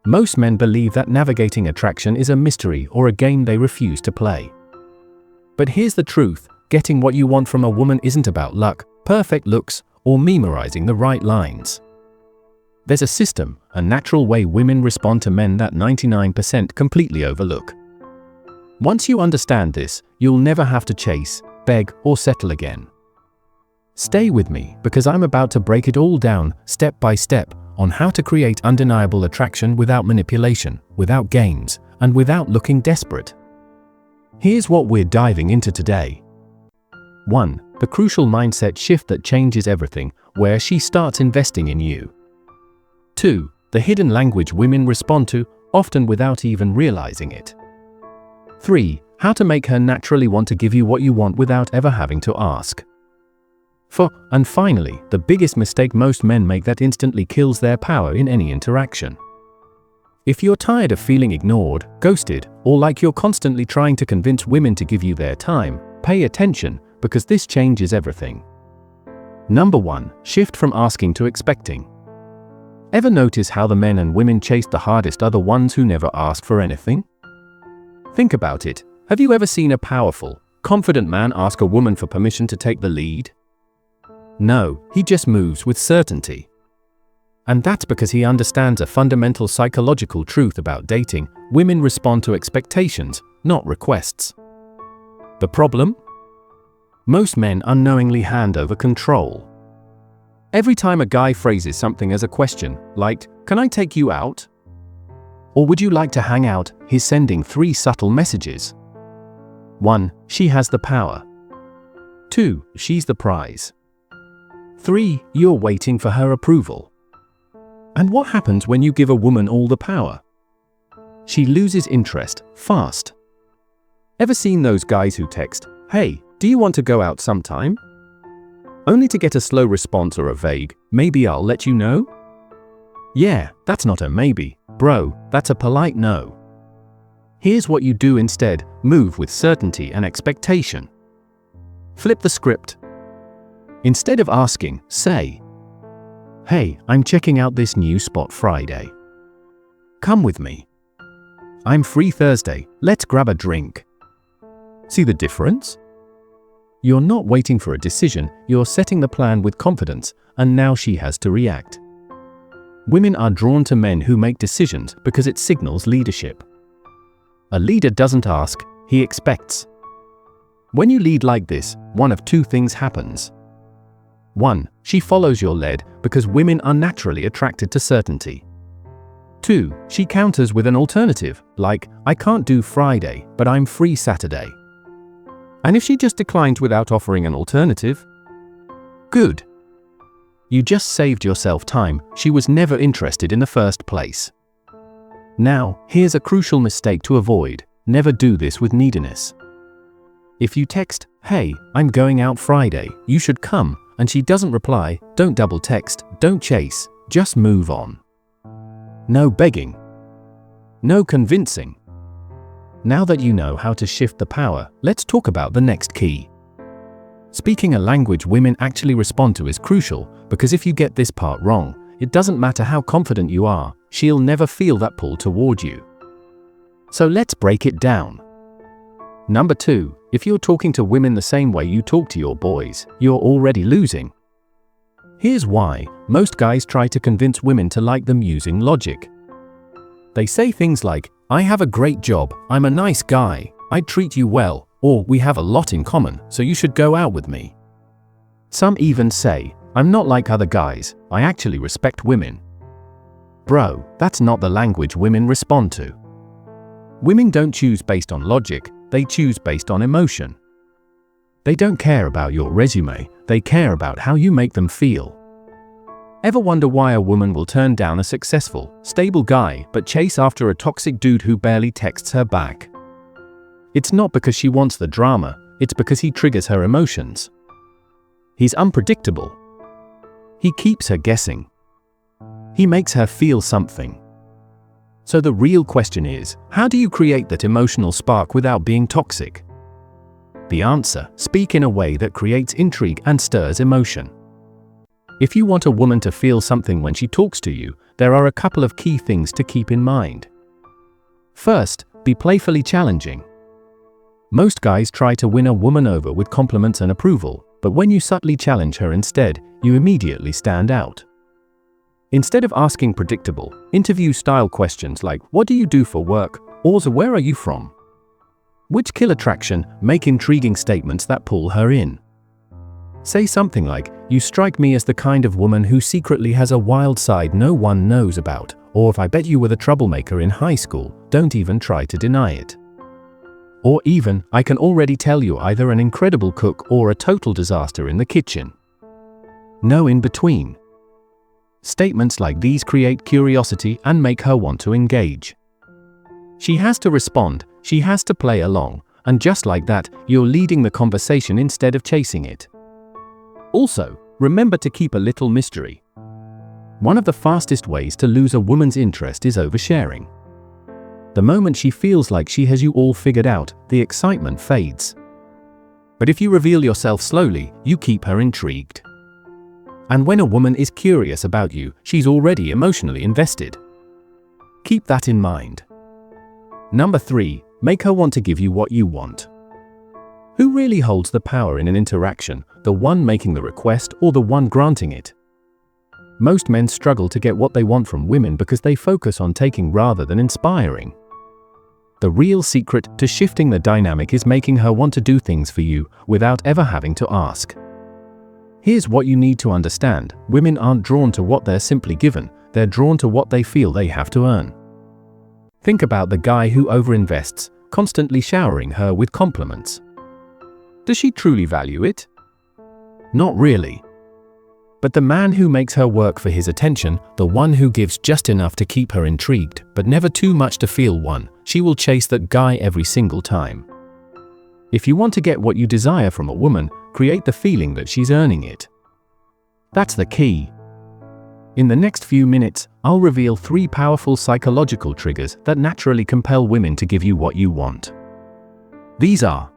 Most men believe that navigating attraction is a mystery or a game they refuse to play. But here's the truth, getting what you want from a woman isn't about luck, perfect looks, or memorizing the right lines. There's a system, a natural way women respond to men that 99% completely overlook. Once you understand this, you'll never have to chase, beg, or settle again. Stay with me, because I'm about to break it all down, step by step, on how to create undeniable attraction without manipulation, without games, and without looking desperate. Here's what we're diving into today. 1. The crucial mindset shift that changes everything, where she starts investing in you. 2. The hidden language women respond to, often without even realizing it. 3. How to make her naturally want to give you what you want without ever having to ask. 4. And finally, the biggest mistake most men make that instantly kills their power in any interaction. If you're tired of feeling ignored, ghosted, or like you're constantly trying to convince women to give you their time, pay attention, because this changes everything. Number 1. Shift from asking to expecting. Ever notice how the men and women chased the hardest are the ones who never ask for anything? Think about it. Have you ever seen a powerful, confident man ask a woman for permission to take the lead? No, he just moves with certainty. And that's because he understands a fundamental psychological truth about dating: women respond to expectations, not requests. The problem? Most men unknowingly hand over control. Every time a guy phrases something as a question, like, "Can I take you out?" or "Would you like to hang out?" he's sending 3 subtle messages. 1. She has the power. 2. She's the prize. 3. You're waiting for her approval. And what happens when you give a woman all the power? She loses interest, fast. Ever seen those guys who text, "Hey, do you want to go out sometime?" only to get a slow response or a vague, "Maybe I'll let you know"? Yeah, that's not a maybe, bro, that's a polite no. Here's what you do instead: move with certainty and expectation. Flip the script. Instead of asking, say, "Hey, I'm checking out this new spot Friday. Come with me. I'm free Thursday, let's grab a drink." See the difference? You're not waiting for a decision, you're setting the plan with confidence, and now she has to react. Women are drawn to men who make decisions because it signals leadership. A leader doesn't ask, he expects. When you lead like this, one of 2 things happens. 1. She follows your lead because women are naturally attracted to certainty. 2. She counters with an alternative, like, "I can't do Friday, but I'm free Saturday." And if she just declines without offering an alternative? Good. You just saved yourself time, she was never interested in the first place. Now, here's a crucial mistake to avoid: never do this with neediness. If you text, "Hey, I'm going out Friday, you should come," and she doesn't reply, don't double text, don't chase, just move on. No begging. No convincing. Now that you know how to shift the power, let's talk about the next key. Speaking a language women actually respond to is crucial, because if you get this part wrong, it doesn't matter how confident you are, she'll never feel that pull toward you. So let's break it down. Number 2, if you're talking to women the same way you talk to your boys, you're already losing. Here's why: most guys try to convince women to like them using logic. They say things like, "I have a great job, I'm a nice guy, I treat you well," or "We have a lot in common, so you should go out with me." Some even say, "I'm not like other guys, I actually respect women." Bro, that's not the language women respond to. Women don't choose based on logic, they choose based on emotion. They don't care about your resume, they care about how you make them feel. Ever wonder why a woman will turn down a successful, stable guy but chase after a toxic dude who barely texts her back? It's not because she wants the drama, it's because he triggers her emotions. He's unpredictable. He keeps her guessing. He makes her feel something. So the real question is, how do you create that emotional spark without being toxic? The answer: speak in a way that creates intrigue and stirs emotion. If you want a woman to feel something when she talks to you, there are a couple of key things to keep in mind. First, be playfully challenging. Most guys try to win a woman over with compliments and approval, but when you subtly challenge her instead, you immediately stand out. Instead of asking predictable, interview-style questions like, "What do you do for work?" or "Where are you from?" which kill attraction, make intriguing statements that pull her in. Say something like, "You strike me as the kind of woman who secretly has a wild side no one knows about," or "If I bet you were the troublemaker in high school, don't even try to deny it." Or even, "I can already tell you're either an incredible cook or a total disaster in the kitchen." No in between. Statements like these create curiosity and make her want to engage. She has to respond, she has to play along, and just like that, you're leading the conversation instead of chasing it. Also, remember to keep a little mystery. One of the fastest ways to lose a woman's interest is oversharing. The moment she feels like she has you all figured out, the excitement fades. But if you reveal yourself slowly, you keep her intrigued. And when a woman is curious about you, she's already emotionally invested. Keep that in mind. Number 3, make her want to give you what you want. Who really holds the power in an interaction, the one making the request or the one granting it? Most men struggle to get what they want from women because they focus on taking rather than inspiring. The real secret to shifting the dynamic is making her want to do things for you without ever having to ask. Here's what you need to understand: women aren't drawn to what they're simply given, they're drawn to what they feel they have to earn. Think about the guy who overinvests, constantly showering her with compliments. Does she truly value it? Not really. But the man who makes her work for his attention, the one who gives just enough to keep her intrigued, but never too much to feel won, she will chase that guy every single time. If you want to get what you desire from a woman, create the feeling that she's earning it. That's the key. In the next few minutes, I'll reveal 3 powerful psychological triggers that naturally compel women to give you what you want. These are: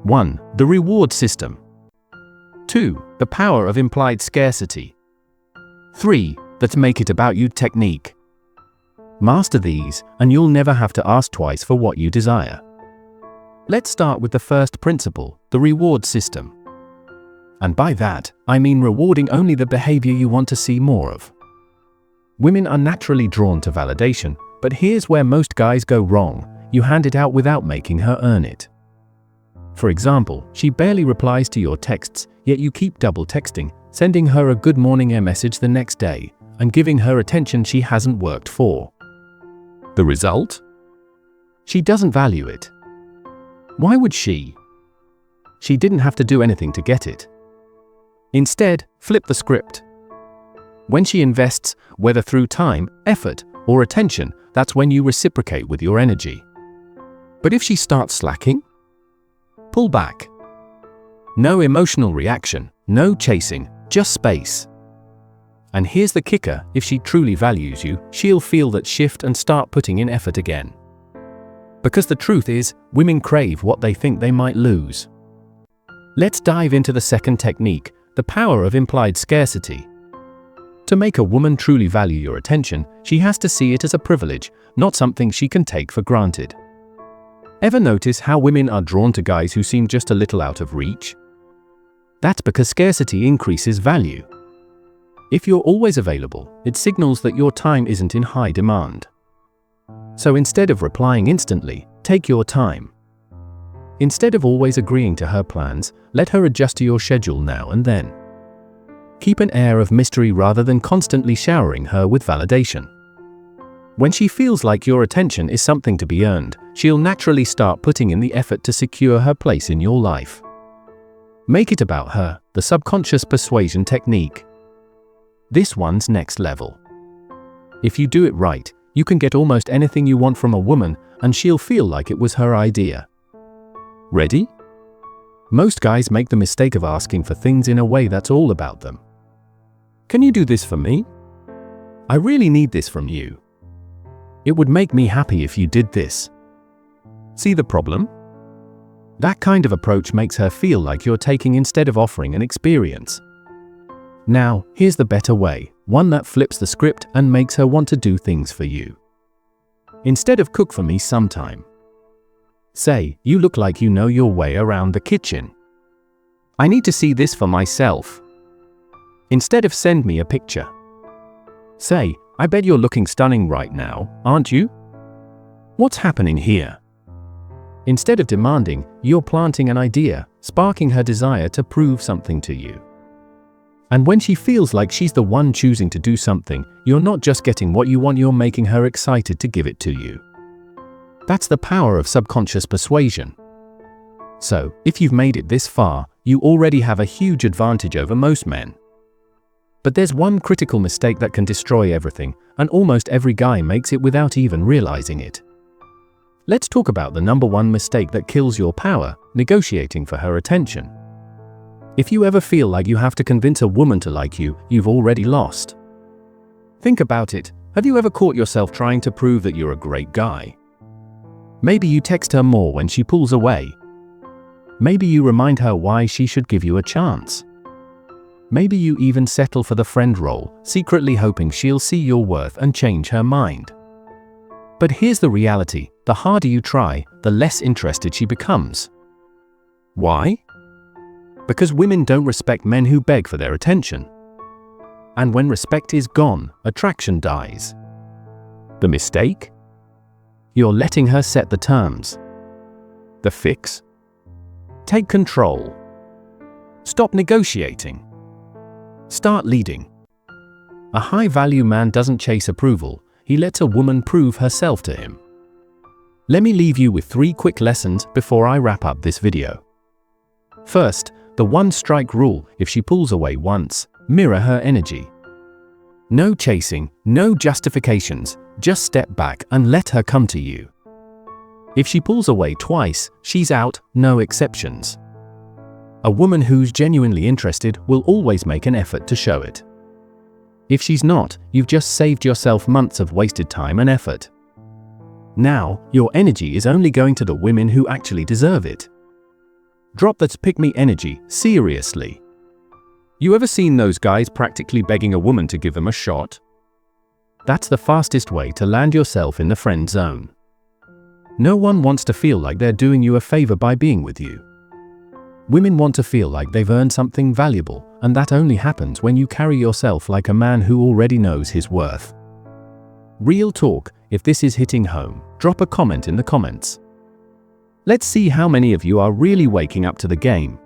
1. The reward system. 2. The power of implied scarcity. 3. The make it about you technique. Master these, and you'll never have to ask twice for what you desire. Let's start with the first principle, the reward system. And by that, I mean rewarding only the behavior you want to see more of. Women are naturally drawn to validation, but here's where most guys go wrong: you hand it out without making her earn it. For example, she barely replies to your texts, yet you keep double texting, sending her a good morning message the next day, and giving her attention she hasn't worked for. The result? She doesn't value it. Why would she? She didn't have to do anything to get it. Instead, flip the script. When she invests, whether through time, effort, or attention, that's when you reciprocate with your energy. But if she starts slacking? Pull back. No emotional reaction, no chasing, just space. And here's the kicker: if she truly values you, she'll feel that shift and start putting in effort again. Because the truth is, women crave what they think they might lose. Let's dive into the second technique, the power of implied scarcity. To make a woman truly value your attention, she has to see it as a privilege, not something she can take for granted. Ever notice how women are drawn to guys who seem just a little out of reach? That's because scarcity increases value. If you're always available, it signals that your time isn't in high demand. So instead of replying instantly, take your time. Instead of always agreeing to her plans, let her adjust to your schedule now and then. Keep an air of mystery rather than constantly showering her with validation. When she feels like your attention is something to be earned, she'll naturally start putting in the effort to secure her place in your life. Make it about her, the subconscious persuasion technique. This one's next level. If you do it right, you can get almost anything you want from a woman, and she'll feel like it was her idea. Ready? Most guys make the mistake of asking for things in a way that's all about them. Can you do this for me? I really need this from you. It would make me happy if you did this. See the problem? That kind of approach makes her feel like you're taking instead of offering an experience. Now, here's the better way, one that flips the script and makes her want to do things for you. Instead of "cook for me sometime," say, "You look like you know your way around the kitchen. I need to see this for myself." Instead of "send me a picture," say, "I bet you're looking stunning right now, aren't you? What's happening here?" Instead of demanding, you're planting an idea, sparking her desire to prove something to you. And when she feels like she's the one choosing to do something, you're not just getting what you want, you're making her excited to give it to you. That's the power of subconscious persuasion. So, if you've made it this far, you already have a huge advantage over most men. But there's one critical mistake that can destroy everything, and almost every guy makes it without even realizing it. Let's talk about the number one mistake that kills your power: negotiating for her attention. If you ever feel like you have to convince a woman to like you, you've already lost. Think about it. Have you ever caught yourself trying to prove that you're a great guy? Maybe you text her more when she pulls away. Maybe you remind her why she should give you a chance. Maybe you even settle for the friend role, secretly hoping she'll see your worth and change her mind. But here's the reality: the harder you try, the less interested she becomes. Why? Because women don't respect men who beg for their attention. And when respect is gone, attraction dies. The mistake? You're letting her set the terms. The fix? Take control. Stop negotiating. Start leading. A high-value man doesn't chase approval, he lets a woman prove herself to him. Let me leave you with 3 quick lessons before I wrap up this video. First, the one-strike rule: if she pulls away once, mirror her energy. No chasing, no justifications, just step back and let her come to you. If she pulls away twice, she's out, no exceptions. A woman who's genuinely interested will always make an effort to show it. If she's not, you've just saved yourself months of wasted time and effort. Now, your energy is only going to the women who actually deserve it. Drop that pick-me energy, seriously. You ever seen those guys practically begging a woman to give them a shot? That's the fastest way to land yourself in the friend zone. No one wants to feel like they're doing you a favor by being with you. Women want to feel like they've earned something valuable, and that only happens when you carry yourself like a man who already knows his worth. Real talk: if this is hitting home, drop a comment in the comments. Let's see how many of you are really waking up to the game.